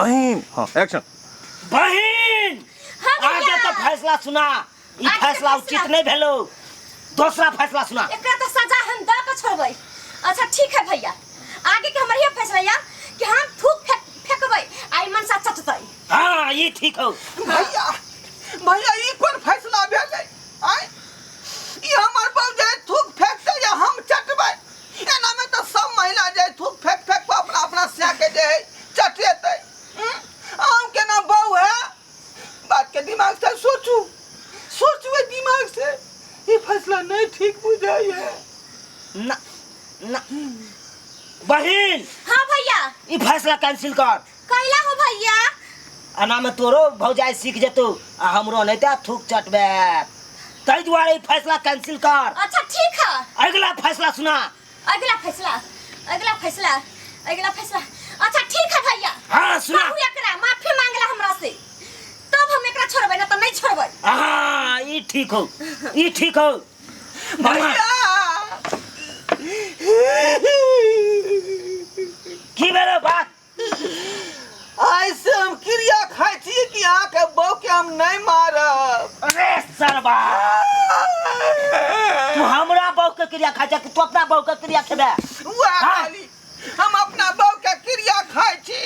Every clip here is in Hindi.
बहन हाँ एक्शन बहन आगे तो फैसला सुना ई फैसला उचित नहीं भेलो दूसरा फैसला सुना एकरा तो सजा हम द के छोड़बै। अच्छा ठीक है भैया आगे के हमर ये फैसला या कि हम थूक फेंकबै आई मन सा चटतै। हां ये ठीक हो भैया भैया ई कोन फैसला भेलै आय ई हमर बाबू जे थूक फेंकते या हम चटबै एना में तो सब महिला जे थूक फेंक फेंक अपना अपना से के दे चटेतै हम केना बाबू है बात के दिमाग से सोचवे दिमाग से ये फैसला नहीं ठीक बुझाई है ना ना बहन हां भैया ई फैसला कैंसिल कर कैला हो भैया अना में तोरो भौजाई सीख जेतो आ हमरो नहीं ता थूक चटबे तई दुआरे ई फैसला कैंसिल कर। अच्छा ठीक है अगला फैसला सुना अगला फैसला अगला फैसला अगला फैसला। अच्छा ठीक है भैया हां सुना बाबू एकरा माफी मांगला हमरा से तब हम एकरा छोड़बै ना तो नहीं छोड़बै। हां ई ठीक हो ई ठीक हो भैया की बेरो बात ऐसे हम क्रिया खाई छी कि यहाँ के बहू के हम नहीं मारब। अरे सरबा तू हमरा बहू के क्रिया खा जा कि तू अपना बहू के क्रिया खेबे वह खाली हम अपना बहू के क्रिया खाई छी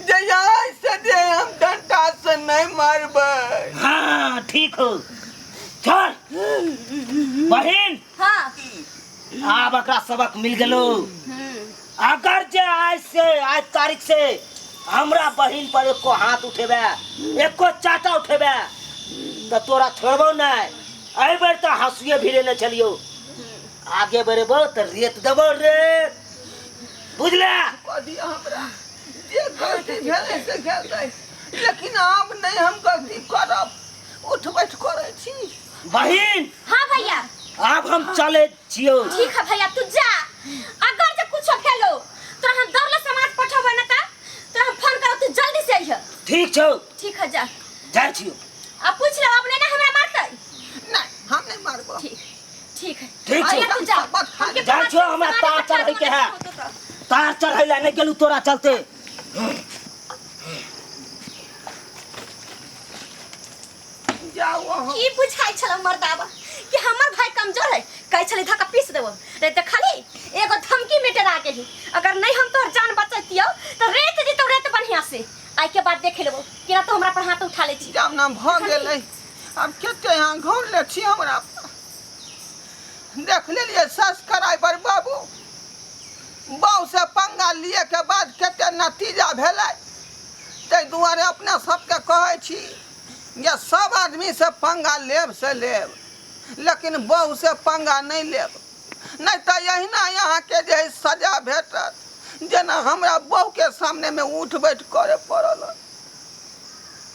जे यहाँ से दे हम डंडा से नहीं मारबै। हाँ ठीक हो चल बहन हां अब एकरा सबक मिल गेलो अगर जे आज तारीख से हमरा बहन पर एको हाथ उठेबे एको चाटा उठेबे तो तोरा छोड़बो नहीं आई बेर तो हंसुए भिड़े न चलियो आगे बढ़ेबो तो रेत देबो रेत बुझले कदी हमरा जे गलती भेलै से गेलै लेकिन अब नहीं हम गलती करब उठ बैठ करै छी। बहन हां भैया अब हम चले छियो। ठीक है भैया तू जा अगर जे कुछ भेलो तो हम दौड़ले समाज पठबै ना तो हम फोन करब तू जल्दी से आइह। ठीक छौ ठीक है जा जाय छियो अब पूछ लो अपने ना हमरा मारतै नहीं हम नहीं मारबो। ठीक ठीक है ठीक छै तू जा जा छो हमरा तार चढ़ै के है तार चढ़ैला नहीं गेलू तोरा चलते जाओ वहाँ की बुझाई छल मर्दावा कि हमर भाई कमजोर है कह छले धक्का पीस देबो रे त खाली एगो धमकी में डरा के ही अगर नहीं हम तोर जान बचैतियो तो रेत दी तो रेत बढ़िया से आई के बाद देख लेबो कि ना तो हमरा पर हाथ उठा ले छी जाम ना भ गेलै अब केते यहाँ घर ले छी हमरा देख लेलिए सस कराई पर बाबू बाऊ से पंगा लिए के बाद केते नतीजा भेलै तै दुआरे अपना सबके कहै छी ये सब आदमी से पंगा लेब से लेब लेकिन बहू से पंगा नहीं लेब नहीं तो यही ना यहाँ के जे सजा भेटत जेना हमरा बहू के सामने में उठ बैठ करे पड़ल।